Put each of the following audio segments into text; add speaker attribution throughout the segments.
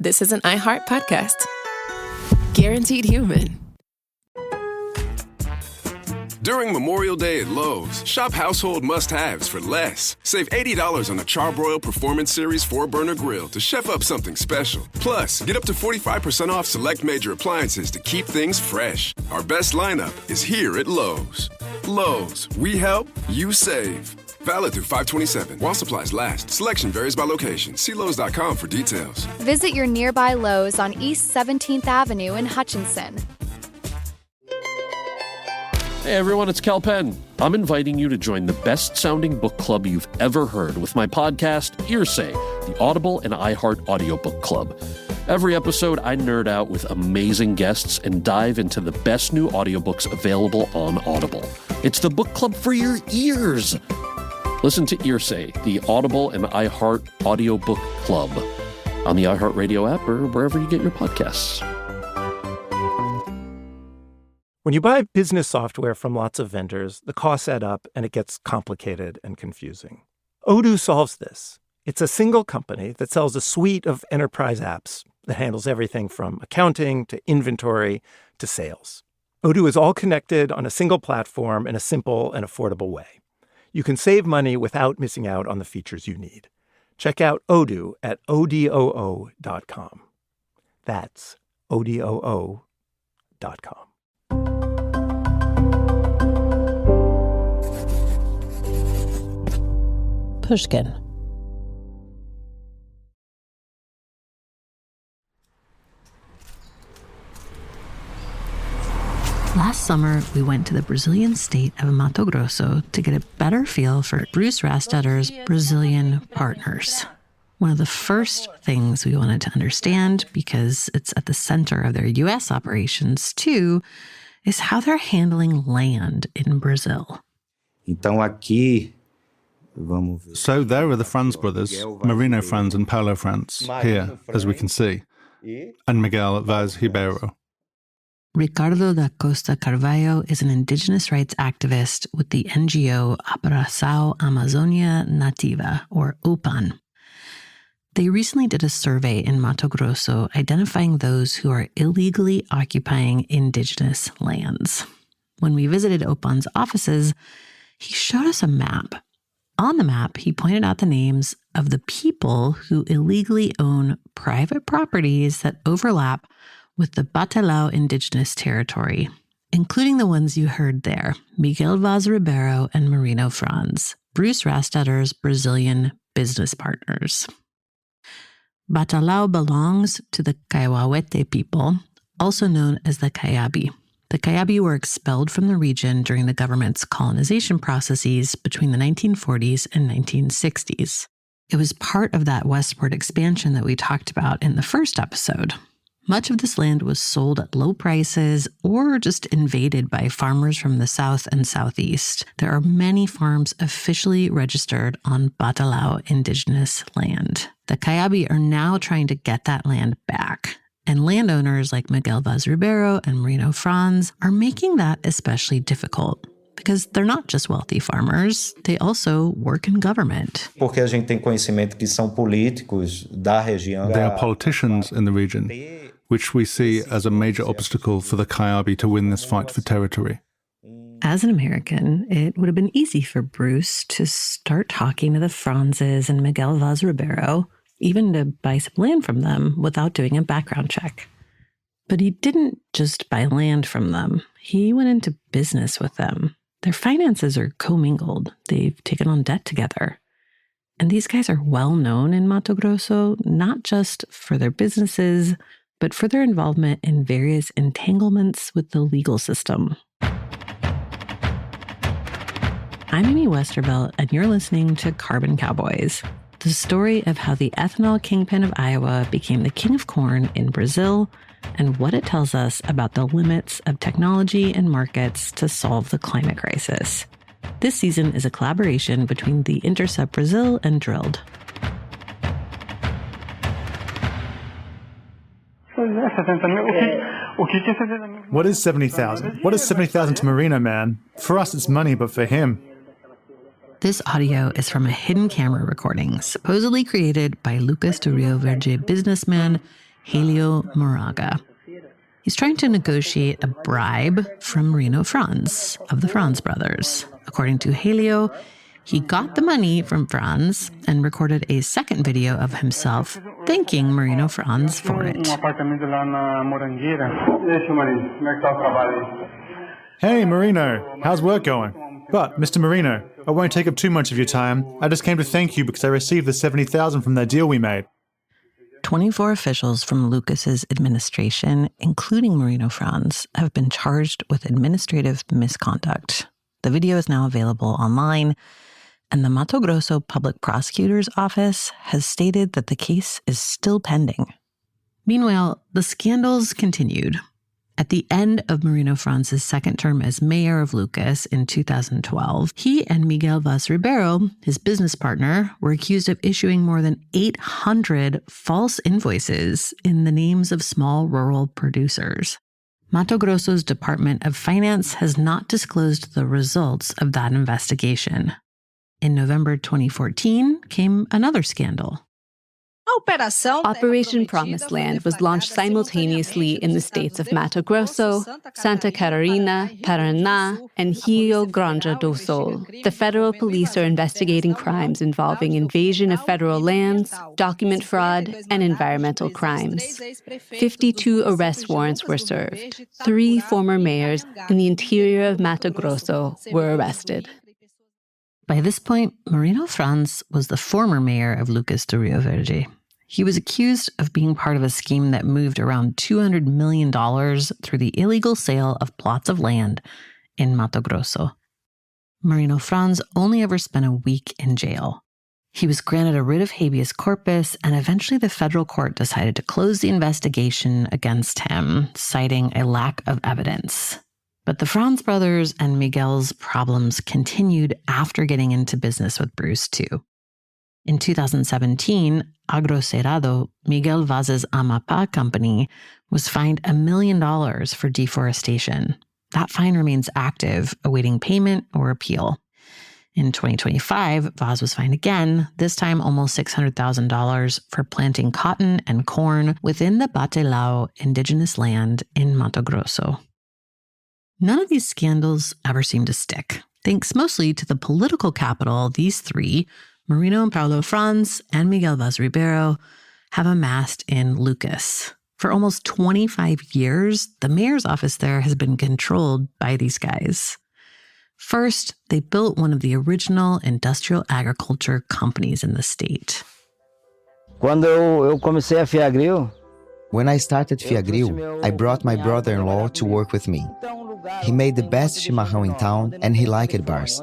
Speaker 1: this is an iHeart podcast. Guaranteed human.
Speaker 2: During Memorial Day at Lowe's, shop household must-haves for less. Save $80 on a Charbroil Performance Series 4-burner grill to chef up something special. Plus, get up to 45% off select major appliances to keep things fresh. Our best lineup is here at Lowe's. Lowe's, we help, you save. Valid through 5/27. While supplies last. Selection varies by location. See Lowes.com for details.
Speaker 3: Visit your nearby Lowe's on East 17th Avenue in Hutchinson.
Speaker 4: Hey everyone, it's Cal Penn. I'm inviting you to join the best-sounding book club you've ever heard with my podcast, Hearsay, the Audible and iHeart audiobook club. Every episode, I nerd out with amazing guests and dive into the best new audiobooks available on Audible. It's the book club for your ears. Listen to Hearsay, the Audible and iHeart audiobook club on the iHeartRadio app or wherever you get your podcasts.
Speaker 5: When you buy business software from lots of vendors, the costs add up and it gets complicated and confusing. Odoo solves this. It's a single company that sells a suite of enterprise apps that handles everything from accounting to inventory to sales. Odoo is all connected on a single platform in a simple and affordable way. You can save money without missing out on the features you need. Check out Odoo at odoo.com. That's odoo.com.
Speaker 6: Pushkin. Last summer, we went to the Brazilian state of Mato Grosso to get a better feel for Bruce Rastetter's Brazilian partners. One of the first things we wanted to understand, because it's at the center of their U.S. operations too, is how they're handling land in Brazil.
Speaker 7: So there are the Franz brothers, Marino Franz and Paulo Franz, here, as we can see, and Miguel Vaz Ribeiro.
Speaker 6: Ricardo da Costa Carvalho is an indigenous rights activist with the NGO Abraçao Amazônia Nativa, or OPAN. They recently did a survey in Mato Grosso identifying those who are illegally occupying indigenous lands. When we visited OPAN's offices, he showed us a map. On the map, he pointed out the names of the people who illegally own private properties that overlap with the Batelão indigenous territory, including the ones you heard there, Miguel Vaz Ribeiro and Marino Franz, Bruce Rastetter's Brazilian business partners. Batelão belongs to the Kaiowete people, also known as the Caiabi. The Caiabi were expelled from the region during the government's colonization processes between the 1940s and 1960s. It was part of that westward expansion that we talked about in the first episode. Much of this land was sold at low prices or just invaded by farmers from the south and southeast. There are many farms officially registered on Batelão indigenous land. The Caiabi are now trying to get that land back. And landowners like Miguel Vaz Ribeiro and Marino Franz are making that especially difficult because they're not just wealthy farmers, they also work in government.
Speaker 7: They are politicians in the region, which we see as a major obstacle for the Caiabi to win this fight for territory.
Speaker 6: As an American, it would have been easy for Bruce to start talking to the Franzes and Miguel Vaz Ribeiro, even to buy some land from them without doing a background check. But he didn't just buy land from them. He went into business with them. Their finances are commingled. They've taken on debt together. And these guys are well known in Mato Grosso, not just for their businesses, but for their involvement in various entanglements with the legal system. I'm Amy Westervelt, and you're listening to Carbon Cowboys, the story of how the ethanol kingpin of Iowa became the king of corn in Brazil and what it tells us about the limits of technology and markets to solve the climate crisis. This season is a collaboration between the Intercept Brasil and Drilled.
Speaker 8: What is 70,000? What is 70,000 to Marino, man? For us, it's money, but for him...
Speaker 6: This audio is from a hidden camera recording supposedly created by Lucas do Rio Verde businessman Helio Moraga. He's trying to negotiate a bribe from Marino Franz of the Franz brothers. According to Helio, he got the money from Franz and recorded a second video of himself thanking Marino Franz for it.
Speaker 8: Hey, Marino, how's work going? But, Mr. Marino, I won't take up too much of your time. I just came to thank you because I received the $70,000 from that deal we made.
Speaker 6: 24 officials from Lucas's administration, including Marino Franz, have been charged with administrative misconduct. The video is now available online, and the Mato Grosso Public Prosecutor's Office has stated that the case is still pending. Meanwhile, the scandals continued. At the end of Marino Franz's second term as mayor of Lucas in 2012, he and Miguel Vaz Ribeiro, his business partner, were accused of issuing more than 800 false invoices in the names of small rural producers. Mato Grosso's Department of Finance has not disclosed the results of that investigation. In November 2014 came another scandal.
Speaker 9: Operation Promised Land was launched simultaneously in the states of Mato Grosso, Santa Catarina, Paraná, and Rio Grande do Sul. The federal police are investigating crimes involving invasion of federal lands, document fraud, and environmental crimes. 52 arrest warrants were served. 3 former mayors in the interior of Mato Grosso were arrested.
Speaker 6: By this point, Marino Franz was the former mayor of Lucas do Rio Verde. He was accused of being part of a scheme that moved around $200 million through the illegal sale of plots of land in Mato Grosso. Marino Franz only ever spent a week in jail. He was granted a writ of habeas corpus, and eventually the federal court decided to close the investigation against him, citing a lack of evidence. But the Franz brothers and Miguel's problems continued after getting into business with Bruce, too. In 2017, Agrocerrado, Miguel Vaz's Amapá company, was fined $1 million for deforestation. That fine remains active, awaiting payment or appeal. In 2025, Vaz was fined again, this time almost $600,000 for planting cotton and corn within the Batelao indigenous land in Mato Grosso. None of these scandals ever seemed to stick, thanks mostly to the political capital these three, Marino and Paulo Franz and Miguel Vaz Ribeiro, have amassed in Lucas. For almost 25 years, the mayor's office there has been controlled by these guys. First, they built one of the original industrial agriculture companies in the state.
Speaker 10: When I started Fiagril, I brought my brother-in-law to work with me. He made the best chimarrão in town and he liked bars.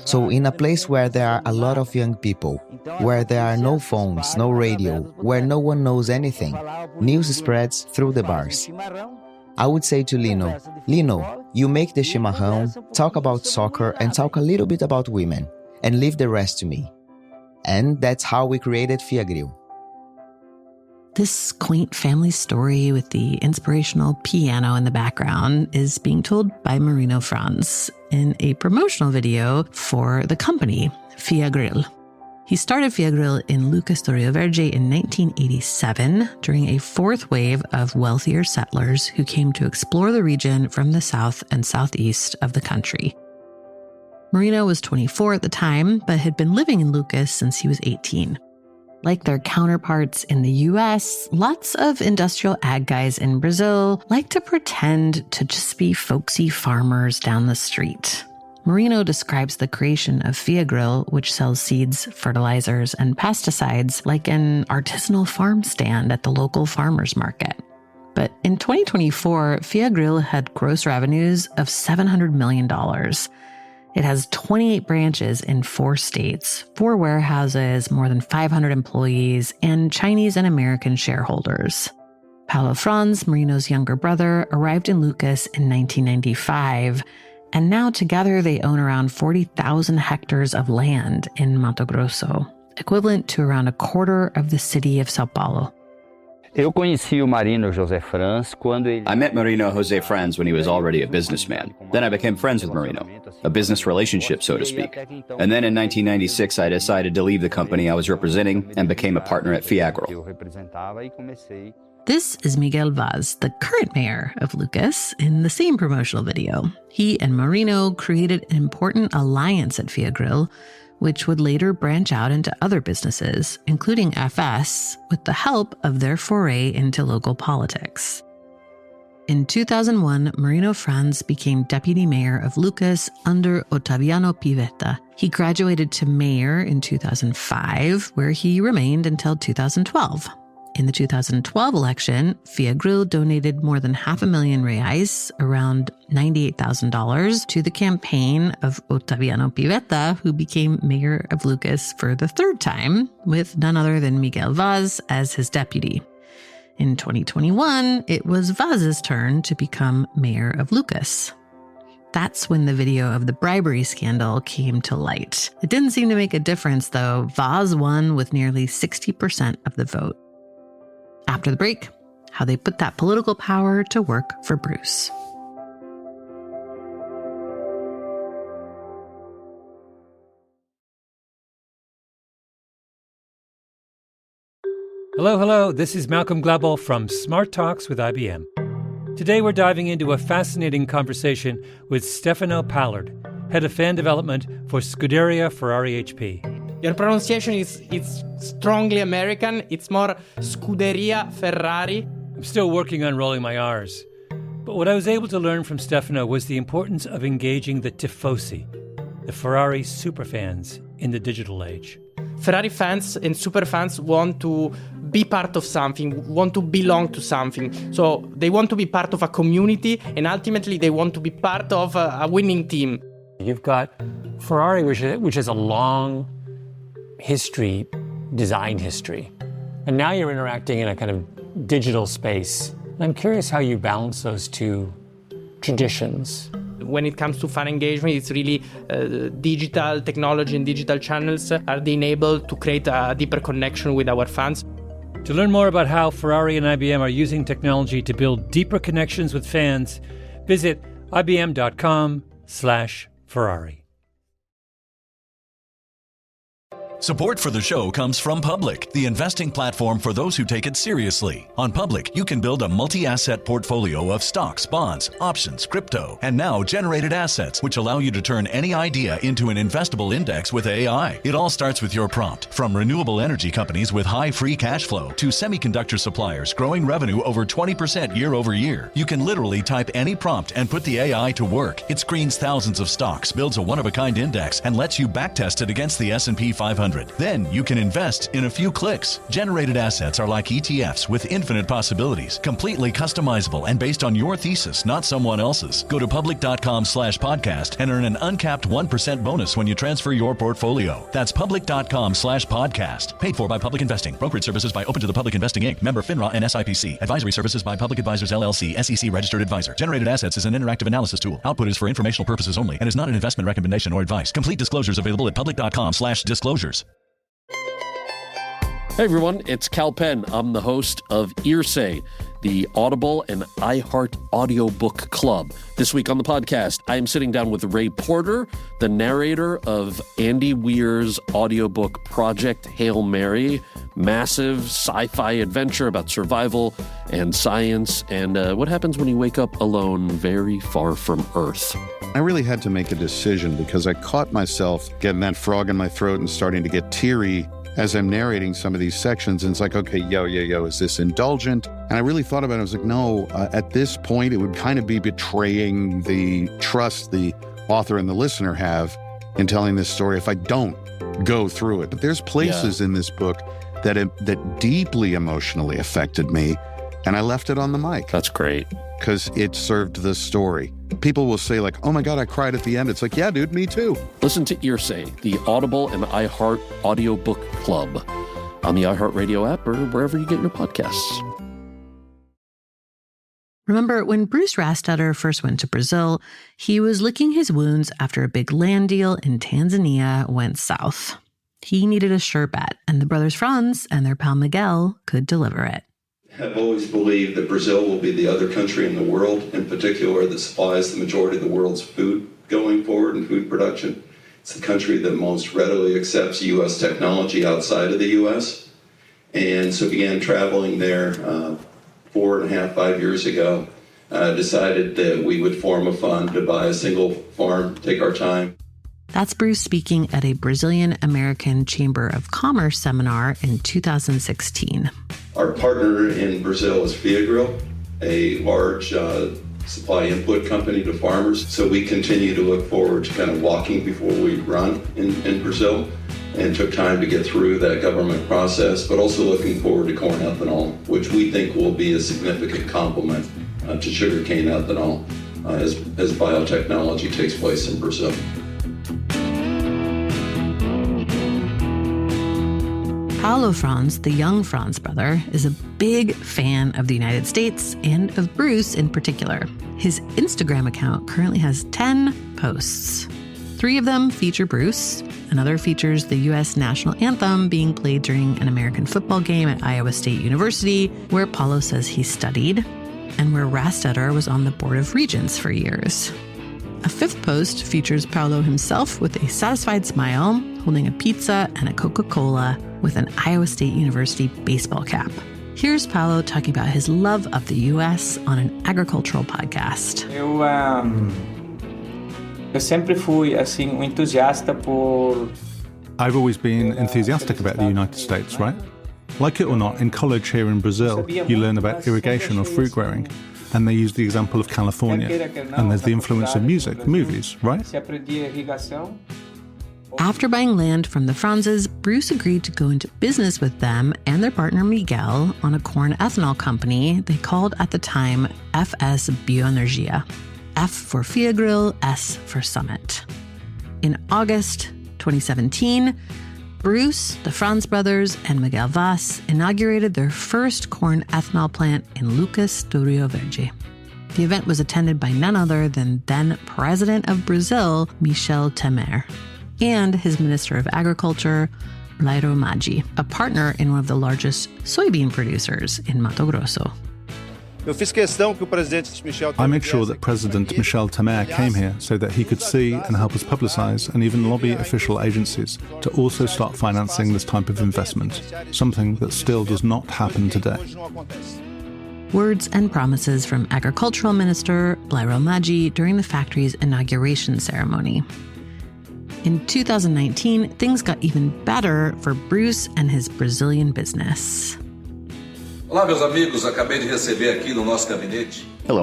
Speaker 10: So in a place where there are a lot of young people, where there are no phones, no radio, where no one knows anything, news spreads through the bars. I would say to Lino, you make the chimarrão, talk about soccer and talk a little bit about women, and leave the rest to me. And that's how we created Fiagril.
Speaker 6: This quaint family story with the inspirational piano in the background is being told by Marino Franz in a promotional video for the company, Fiagril. He started Fiagril in Lucas do Rio Verde in 1987 during a fourth wave of wealthier settlers who came to explore the region from the south and southeast of the country. Marino was 24 at the time, but had been living in Lucas since he was 18. Like their counterparts in the US, lots of industrial ag guys in Brazil like to pretend to just be folksy farmers down the street. Marino describes the creation of Fiagril, which sells seeds, fertilizers, and pesticides, like an artisanal farm stand at the local farmers market. But in 2024, Fiagril had gross revenues of $700 million. It has 28 branches in 4 states, 4 warehouses, more than 500 employees, and Chinese and American shareholders. Paulo Franz, Marino's younger brother, arrived in Lucas in 1995, and now together they own around 40,000 hectares of land in Mato Grosso, equivalent to around a quarter of the city of Sao Paulo.
Speaker 11: I met Marino José Franz when he was already a businessman. Then I became friends with Marino, a business relationship, so to speak. And then in 1996, I decided to leave the company I was representing and became a partner at Fiagril.
Speaker 6: This is Miguel Vaz, the current mayor of Lucas, in the same promotional video. He and Marino created an important alliance at Fia Grill, which would later branch out into other businesses, including FS, with the help of their foray into local politics. In 2001, Marino Franz became deputy mayor of Lucas under Ottaviano Pivetta. He graduated to mayor in 2005, where he remained until 2012. In the 2012 election, Fia Grill donated more than $500,000, around $98,000, to the campaign of Ottaviano Pivetta, who became mayor of Lucas for the third time, with none other than Miguel Vaz as his deputy. In 2021, it was Vaz's turn to become mayor of Lucas. That's when the video of the bribery scandal came to light. It didn't seem to make a difference, though. Vaz won with nearly 60% of the vote. After the break, how they put that political power to work for Bruce.
Speaker 12: Hello, this is Malcolm Gladwell from Smart Talks with IBM. Today we're diving into a fascinating conversation with Stefano Pallard, Head of Fan Development for Scuderia Ferrari HP.
Speaker 13: Your pronunciation is strongly American. It's more Scuderia Ferrari.
Speaker 12: I'm still working on rolling my R's. But what I was able to learn from Stefano was the importance of engaging the tifosi, the Ferrari superfans, in the digital age.
Speaker 13: Ferrari fans and superfans want to be part of something, want to belong to something. So they want to be part of a community, and ultimately they want to be part of a winning team.
Speaker 14: You've got Ferrari, which has a long history, design history. And now you're interacting in a kind of digital space. And I'm curious how you balance those two traditions.
Speaker 13: When it comes to fan engagement, it's really digital technology and digital channels are the enable to create a deeper connection with our fans.
Speaker 12: To learn more about how Ferrari and IBM are using technology to build deeper connections with fans, visit ibm.com/Ferrari.
Speaker 15: Support for the show comes from Public, the investing platform for those who take it seriously. On Public, you can build a multi-asset portfolio of stocks, bonds, options, crypto, and now generated assets, which allow you to turn any idea into an investable index with AI. It all starts with your prompt. From renewable energy companies with high free cash flow to semiconductor suppliers growing revenue over 20% year over year, you can literally type any prompt and put the AI to work. It screens thousands of stocks, builds a one-of-a-kind index, and lets you backtest it against the S&P 500. Then you can invest in a few clicks. Generated assets are like ETFs with infinite possibilities, completely customizable and based on your thesis, not someone else's. Go to public.com/podcast and earn an uncapped 1% bonus when you transfer your portfolio. That's public.com/podcast. Paid for by Public Investing. Brokerage services by Open to the Public Investing Inc. Member FINRA and SIPC. Advisory services by Public Advisors LLC, SEC registered advisor. Generated assets is an interactive analysis tool. Output is for informational purposes only and is not an investment recommendation or advice. Complete disclosures available at public.com/disclosures.
Speaker 4: Hey everyone, it's Cal Penn. I'm the host of Earsay, the Audible and iHeart audiobook club. This week on the podcast, I am sitting down with Ray Porter, the narrator of Andy Weir's audiobook Project Hail Mary, massive sci-fi adventure about survival and science and what happens when you wake up alone very far from Earth.
Speaker 16: I really had to make a decision because I caught myself getting that frog in my throat and starting to get teary as I'm narrating some of these sections. And it's like, okay, yo, is this indulgent? And I really thought about it. I was like, no, at this point, it would kind of be betraying the trust the author and the listener have in telling this story if I don't go through it. But there's places in this book that deeply emotionally affected me, and I left it on the mic.
Speaker 4: That's great.
Speaker 16: Because it served the story. People will say like, oh my God, I cried at the end. It's like, yeah, dude, me too.
Speaker 4: Listen to Earsay, the Audible and iHeart audiobook club on the iHeart Radio app or wherever you get your podcasts.
Speaker 6: Remember, when Bruce Rastetter first went to Brazil, he was licking his wounds after a big land deal in Tanzania went south. He needed a sure bet, and the brothers Franz and their pal Miguel could deliver it.
Speaker 17: I've always believed that Brazil will be the other country in the world, in particular, that supplies the majority of the world's food going forward and food production. It's the country that most readily accepts U.S. technology outside of the U.S. And so began traveling there 4.5, 5 years ago, decided that we would form a fund to buy a single farm, take our time.
Speaker 6: That's Bruce speaking at a Brazilian American Chamber of Commerce seminar in 2016.
Speaker 17: Our partner in Brazil is Fiagrill, a large supply input company to farmers. So we continue to look forward to kind of walking before we run in Brazil, and took time to get through that government process, but also looking forward to corn ethanol, which we think will be a significant complement to sugarcane ethanol as biotechnology takes place in Brazil.
Speaker 6: Paulo Franz, the young Franz brother, is a big fan of the United States and of Bruce in particular. His Instagram account currently has 10 posts. 3 of them feature Bruce. Another features the U.S. national anthem being played during an American football game at Iowa State University, where Paulo says he studied, and where Rastetter was on the Board of Regents for years. A 5th post features Paulo himself with a satisfied smile, holding a pizza and a Coca-Cola with an Iowa State University baseball cap. Here's Paulo talking about his love of the U.S. on an agricultural podcast.
Speaker 18: Eu sempre fui assim entusiasta por.
Speaker 7: I've always been enthusiastic about the United States, right? Like it or not, in college here in Brazil, you learn about irrigation or fruit growing, and they use the example of California, and there's the influence of music, movies, right?
Speaker 6: After buying land from the Franzes, Bruce agreed to go into business with them and their partner Miguel on a corn ethanol company they called at the time FS Bioenergia. F for Fiagrill, S for Summit. In August 2017, Bruce, the Franz brothers, and Miguel Vaz inaugurated their first corn ethanol plant in Lucas do Rio Verde. The event was attended by none other than then President of Brazil, Michel Temer, and his Minister of Agriculture, Blairo Maggi, a partner in one of the largest soybean producers in Mato Grosso.
Speaker 7: I made sure that President Michel Temer came here so that he could see and help us publicize and even lobby official agencies to also start financing this type of investment, something that still does not happen today.
Speaker 6: Words and promises from Agricultural Minister Blairo Maggi during the factory's inauguration ceremony. In 2019, things got even better for Bruce and his Brazilian business.
Speaker 11: Hello,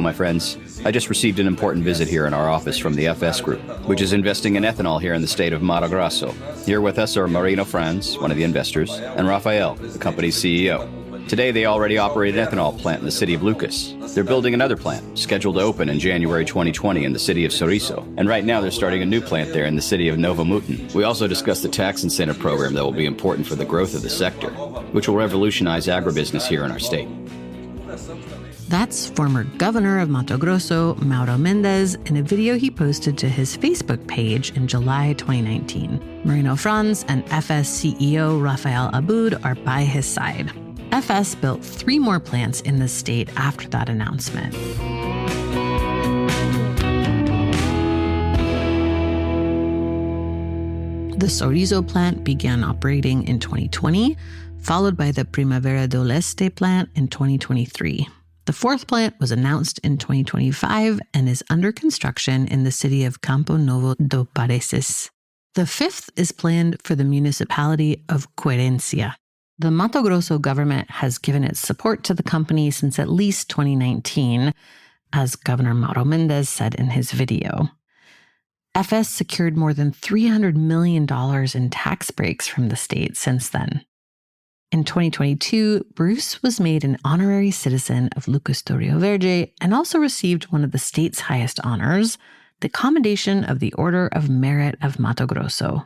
Speaker 11: my friends. I just received an important visit here in our office from the FS Group, which is investing in ethanol here in the state of Mato Grosso. Here with us are Marino Franz, one of the investors, and Rafael, the company's CEO. Today, they already operate an ethanol plant in the city of Lucas. They're building another plant, scheduled to open in January 2020 in the city of Sorriso. And right now, they're starting a new plant there in the city of Nova Mutin. We also discussed the tax incentive program that will be important for the growth of the sector, which will revolutionize agribusiness here in our state.
Speaker 6: That's former governor of Mato Grosso, Mauro Mendes, in a video he posted to his Facebook page in July 2019. Marino Franz and FS CEO Rafael Abud are by his side. FS built 3 more plants in the state after that announcement. The Sorriso plant began operating in 2020, followed by the Primavera do Leste plant in 2023. The 4th plant was announced in 2025 and is under construction in the city of Campo Novo do Parecis. The 5th is planned for the municipality of Querencia. The Mato Grosso government has given its support to the company since at least 2019, as Governor Mauro Mendes said in his video. FS secured more than $300 million in tax breaks from the state since then. In 2022, Bruce was made an honorary citizen of Lucas do Rio Verde and also received one of the state's highest honors, the Commendation of the Order of Merit of Mato Grosso.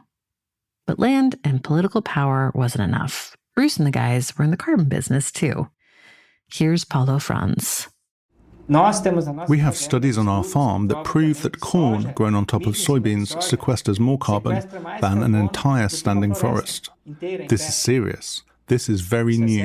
Speaker 6: But land and political power wasn't enough. Bruce and the guys were in the carbon business too. Here's Paulo Franz.
Speaker 7: We have studies on our farm that prove that corn grown on top of soybeans sequesters more carbon than an entire standing forest. This is serious. This is very new.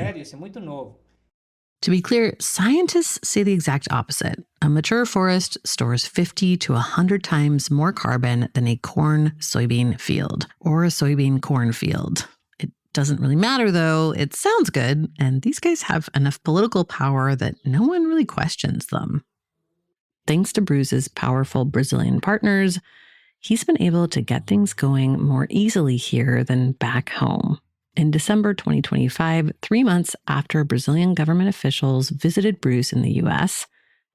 Speaker 6: To be clear, scientists say the exact opposite. A mature forest stores 50 to 100 times more carbon than a corn-soybean field or a soybean-corn field. It Doesn't really matter, though. It sounds good, and these guys have enough political power that no one really questions them. Thanks to Bruce's powerful Brazilian partners, he's been able to get things going more easily here than back home. In December 2025, 3 months after Brazilian government officials visited Bruce in the U.S.,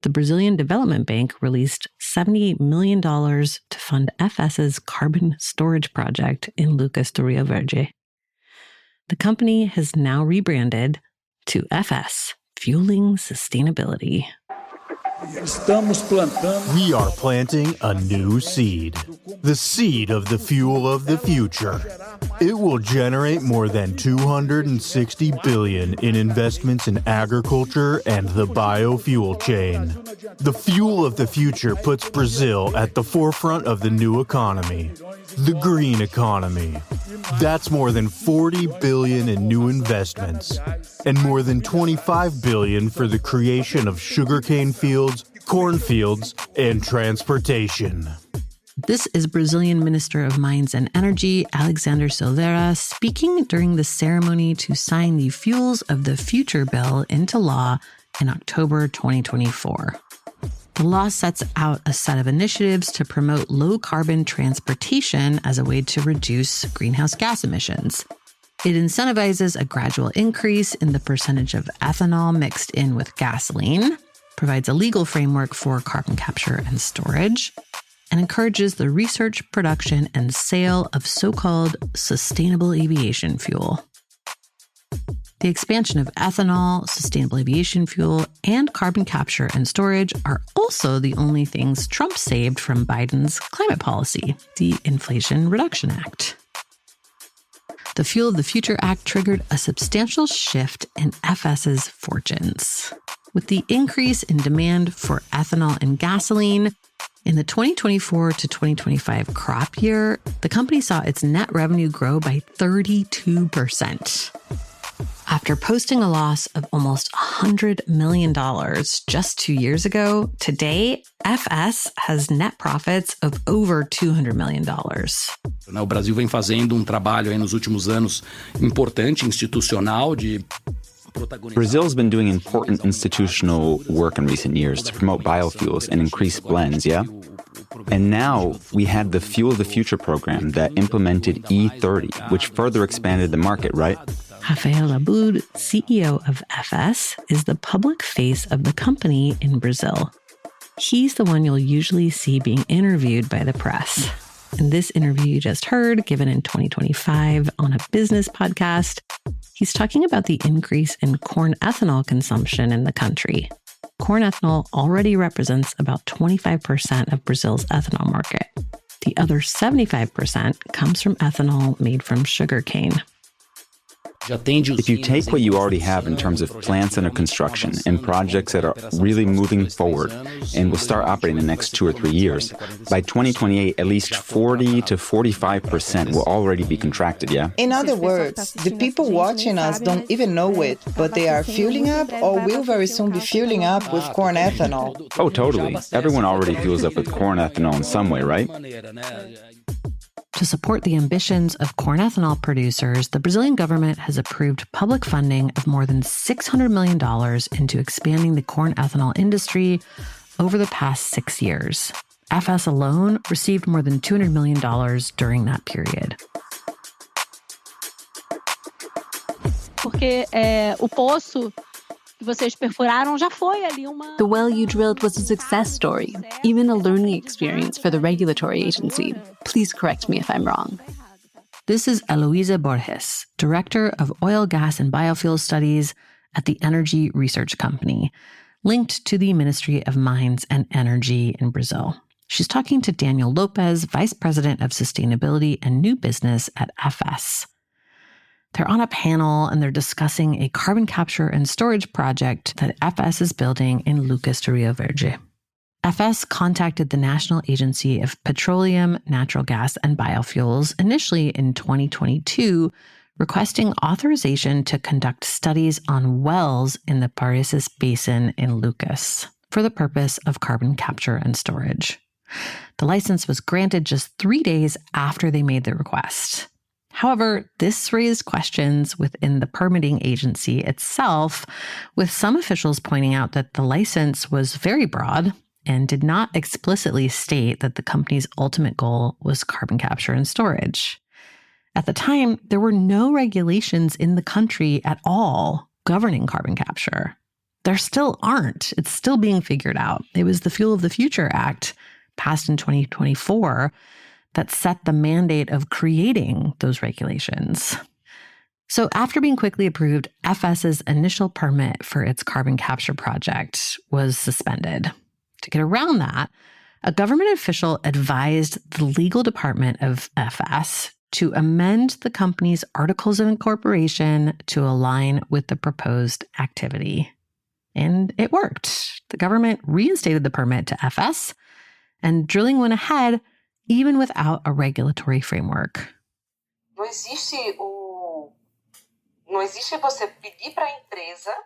Speaker 6: the Brazilian Development Bank released $78 million to fund FS's carbon storage project in Lucas do Rio Verde. The company has now rebranded to FS, Fueling Sustainability.
Speaker 19: We are planting a new seed, the seed of the fuel of the future. It will generate more than $260 billion in investments in agriculture and the biofuel chain. The fuel of the future puts Brazil at the forefront of the new economy, the green economy. That's more than $40 billion in new investments, and more than $25 billion for the creation of sugarcane fields, cornfields, and transportation.
Speaker 6: This is Brazilian Minister of Mines and Energy, Alexander Silveira, speaking during the ceremony to sign the Fuels of the Future bill into law in October 2024. The law sets out a set of initiatives to promote low-carbon transportation as a way to reduce greenhouse gas emissions. It incentivizes a gradual increase in the percentage of ethanol mixed in with gasoline, provides a legal framework for carbon capture and storage, and encourages the research, production, and sale of so-called sustainable aviation fuel. The expansion of ethanol, sustainable aviation fuel, and carbon capture and storage are also the only things Trump saved from Biden's climate policy, the Inflation Reduction Act. The Fuel of the Future Act triggered a substantial shift in FS's fortunes. With the increase in demand for ethanol and gasoline, in the 2024 to 2025 crop year, the company saw its net revenue grow by 32%. After posting a loss of almost $100 million just 2 years ago, today, FS has net profits of over $200 million.
Speaker 20: O Brasil vem fazendo trabalho aí nos últimos anos importante, institucional, de
Speaker 21: Brazil's been doing important institutional work in recent years to promote biofuels and increase blends, yeah? And now we had the Fuel of the Future program that implemented E30, which further expanded the market, right?
Speaker 6: Rafael Abud, CEO of FS, is the public face of the company in Brazil. He's the one you'll usually see being interviewed by the press. In this interview you just heard, given in 2025 on a business podcast, he's talking about the increase in corn ethanol consumption in the country. Corn ethanol already represents about 25% of Brazil's ethanol market. The other 75% comes from ethanol made from sugarcane.
Speaker 21: If you take what you already have in terms of plants under construction and projects that are really moving forward and will start operating in the next 2 or 3 years, by 2028, at least 40 to 45% will already be contracted, yeah?
Speaker 22: In other words, the people watching us don't even know it, but they are fueling up or will very soon be fueling up with corn ethanol.
Speaker 21: Oh, totally. Everyone already fuels up with corn ethanol in some way, right?
Speaker 6: To support the ambitions of corn ethanol producers, the Brazilian government has approved public funding of more than $600 million into expanding the corn ethanol industry over the past 6 years. FS alone received more than $200 million during that period.
Speaker 23: Porque o poço que vocês perfuraram já foi ali uma...
Speaker 9: The well you drilled was a success story, even a learning experience for the regulatory agency. Please correct me if I'm wrong.
Speaker 6: This is Eloisa Borges, Director of Oil, Gas, and Biofuel Studies at the Energy Research Company, linked to the Ministry of Mines and Energy in Brazil. She's talking to Daniel Lopez, Vice President of Sustainability and New Business at FS. They're on a panel and they're discussing a carbon capture and storage project that FS is building in Lucas do Rio Verde. FS contacted the National Agency of Petroleum, Natural Gas, and Biofuels initially in 2022, requesting authorization to conduct studies on wells in the Parecis Basin in Lucas for the purpose of carbon capture and storage. The license was granted just 3 days after they made the request. However, this raised questions within the permitting agency itself, with some officials pointing out that the license was very broad and did not explicitly state that the company's ultimate goal was carbon capture and storage. At the time, there were no regulations in the country at all governing carbon capture. There still aren't. It's still being figured out. It was the Fuel of the Future Act, passed in 2024, that set the mandate of creating those regulations. So after being quickly approved, FS's initial permit for its carbon capture project was suspended. To get around that, a government official advised the legal department of FS to amend the company's articles of incorporation to align with the proposed activity. And it worked. The government reinstated the permit to FS, and drilling went ahead even without a regulatory framework.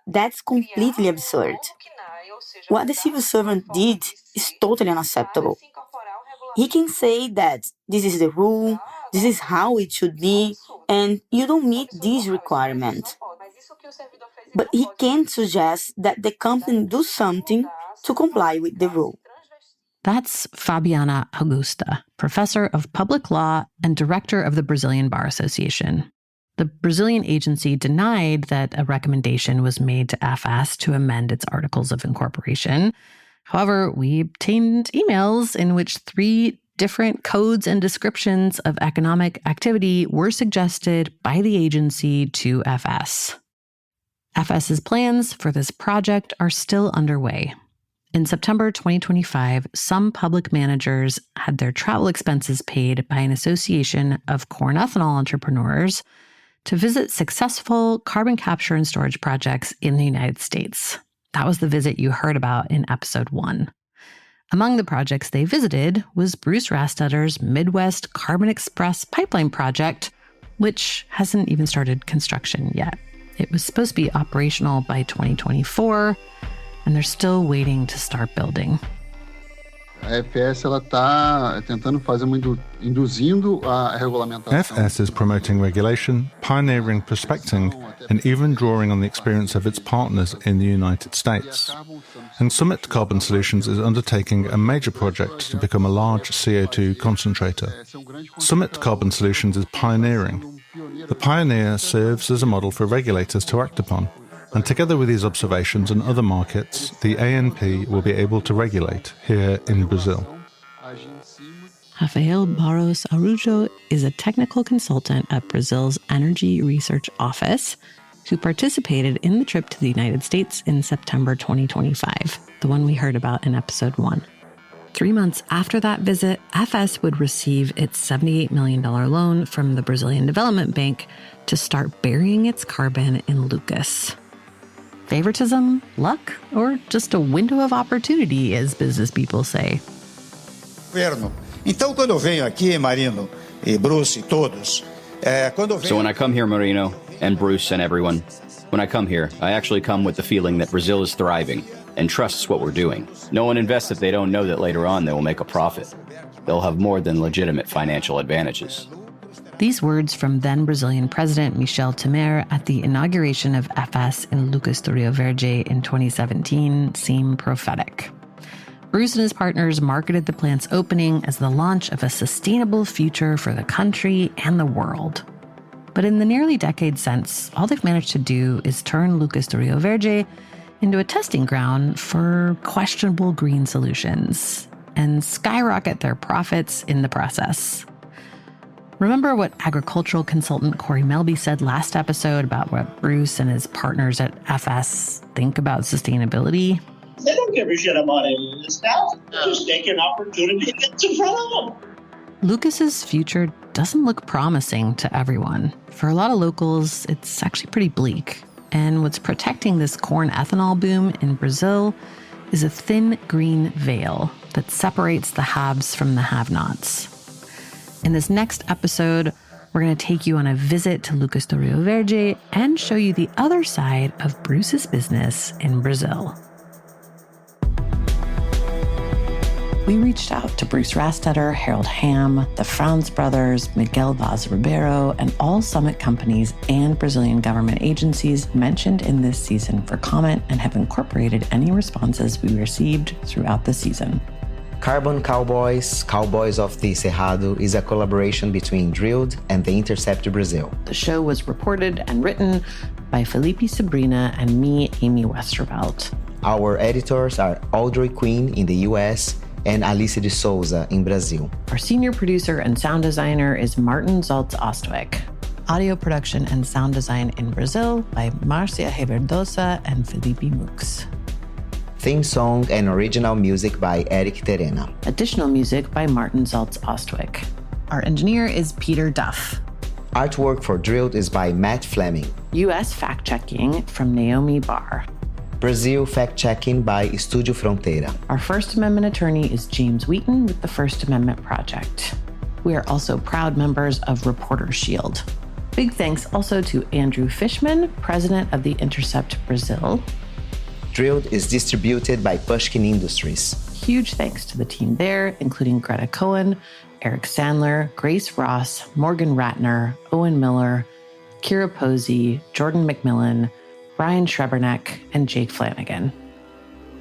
Speaker 1: That's completely absurd. What the civil servant did is totally unacceptable. He can say that this is the rule, this is how it should be, and you don't meet this requirement. But he can't suggest that the company do something to comply with the rule.
Speaker 6: That's Fabiana Augusta, professor of public law and director of the Brazilian Bar Association. The Brazilian agency denied that a recommendation was made to FS to amend its articles of incorporation. However, we obtained emails in which 3 different codes and descriptions of economic activity were suggested by the agency to FS. FS's plans for this project are still underway. In September 2025, some public managers had their travel expenses paid by an association of corn ethanol entrepreneurs to visit successful carbon capture and storage projects in the United States. That was the visit you heard about in episode 1. Among the projects they visited was Bruce Rastetter's Midwest Carbon Express pipeline project, which hasn't even started construction yet. It was supposed to be operational by 2024, and they're still waiting to start building.
Speaker 16: FS
Speaker 7: is promoting regulation, pioneering prospecting, and even drawing on the experience of its partners in the United States. And Summit Carbon Solutions is undertaking a major project to become a large CO2 concentrator. Summit Carbon Solutions is pioneering. The pioneer serves as a model for regulators to act upon. And together with these observations and other markets, the ANP will be able to regulate here in Brazil.
Speaker 6: Rafael Barros Arujo is a technical consultant at Brazil's Energy Research Office who participated in the trip to the United States in September 2025, the one we heard about in episode 1. 3 months after that visit, FS would receive its $78 million loan from the Brazilian Development Bank to start burying its carbon in Lucas. Favoritism, luck, or just a window of opportunity, as business people say.
Speaker 11: So when I come here, Marino, and Bruce and everyone, when I come here, I actually come with the feeling that Brazil is thriving and trusts what we're doing. No one invests if they don't know that later on they will make a profit. They'll have more than legitimate financial advantages.
Speaker 6: These words from then Brazilian President Michel Temer at the inauguration of FS in Lucas do Rio Verde in 2017 seem prophetic. Bruce and his partners marketed the plant's opening as the launch of a sustainable future for the country and the world. But in the nearly decade since, all they've managed to do is turn Lucas do Rio Verde into a testing ground for questionable green solutions and skyrocket their profits in the process. Remember what agricultural consultant Corey Melby said last episode about what Bruce and his partners at FS think about sustainability?
Speaker 2: They don't give a shit about any of this now. Just take an opportunity and get in front of them.
Speaker 6: Lucas's future doesn't look promising to everyone. For a lot of locals, it's actually pretty bleak. And what's protecting this corn ethanol boom in Brazil is a thin green veil that separates the haves from the have-nots. In this next episode, we're going to take you on a visit to Lucas do Rio Verde and show you the other side of Bruce's business in Brazil. We reached out to Bruce Rastetter, Harold Hamm, the Franz brothers, Miguel Vaz Ribeiro, and all summit companies and Brazilian government agencies mentioned in this season for comment and have incorporated any responses we received throughout the season.
Speaker 10: Carbon Cowboys, Cowboys of the Cerrado is a collaboration between Drilled and the Intercept Brasil.
Speaker 6: The show was reported and written by Felipe Sabrina and me, Amy Westervelt.
Speaker 10: Our editors are Audrey Quinn in the US and Alice de Souza in Brazil.
Speaker 6: Our senior producer and sound designer is Martin Zaltz-Ostwick. Audio production and sound design in Brazil by Marcia Reverdosa and Felipe Mux.
Speaker 10: Theme song and original music by Eric Terena.
Speaker 6: Additional music by Martin Zaltz-Ostwick. Our engineer is Peter Duff.
Speaker 10: Artwork for Drilled is by Matt Fleming.
Speaker 6: U.S. fact-checking from Naomi Barr.
Speaker 10: Brazil fact-checking by Estúdio Fronteira.
Speaker 6: Our First Amendment attorney is James Wheaton with the First Amendment Project. We are also proud members of Reporters Shield. Big thanks also to Andrew Fishman, president of the Intercept Brasil.
Speaker 10: Drilled is distributed by Pushkin Industries.
Speaker 6: Huge thanks to the team there, including Greta Cohen, Eric Sandler, Grace Ross, Morgan Ratner, Owen Miller, Kira Posey, Jordan McMillan, Brian Schreberneck, and Jake Flanagan.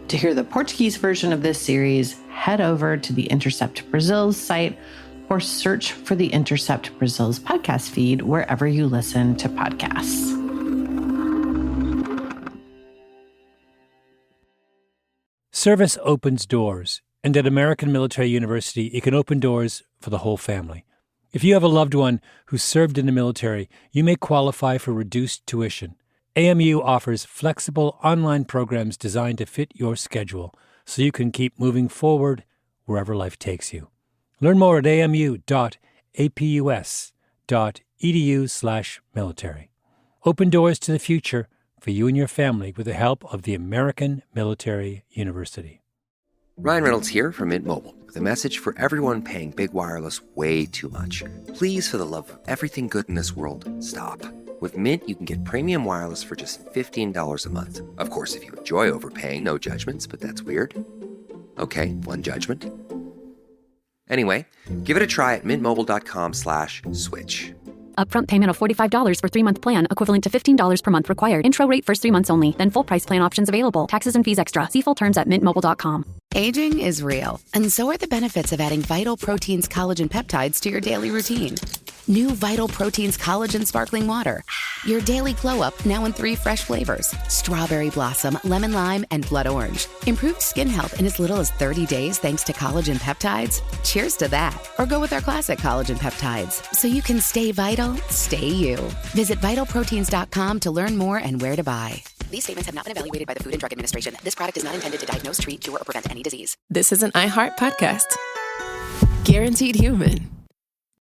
Speaker 6: To hear the Portuguese version of this series, head over to the Intercept Brasil's site or search for the Intercept Brasil's podcast feed wherever you listen to podcasts.
Speaker 12: Service opens doors, and at American Military University, it can open doors for the whole family. If you have a loved one who served in the military, you may qualify for reduced tuition. AMU offers flexible online programs designed to fit your schedule so you can keep moving forward wherever life takes you. Learn more at amu.apus.edu/military. Open doors to the future for you and your family with the help of the American Military University.
Speaker 3: Ryan Reynolds here from Mint Mobile with a message for everyone paying big wireless way too much. Please, for the love of everything good in this world, stop. With Mint, you can get premium wireless for just $15 a month. Of course, if you enjoy overpaying, no judgments, but that's weird. Okay, one judgment. Anyway, give it a try at mintmobile.com/switch.
Speaker 5: Upfront payment of $45 for 3-month plan, equivalent to $15 per month required. Intro rate first 3 months only, then full price plan options available. Taxes and fees extra. See full terms at mintmobile.com.
Speaker 8: Aging is real, and so are the benefits of adding Vital Proteins collagen peptides to your daily routine. New Vital Proteins collagen sparkling water. Your daily glow up now in 3 fresh flavors. Strawberry blossom, lemon lime, and blood orange. Improved skin health in as little as 30 days thanks to collagen peptides. Cheers to that. Or go with our classic collagen peptides so you can stay vital, stay you. Visit vitalproteins.com to learn more and where to buy. These statements have not been evaluated by the Food and Drug Administration. This product is not intended to diagnose, treat, cure, or prevent any disease.
Speaker 24: This is an iHeart podcast. Guaranteed Human.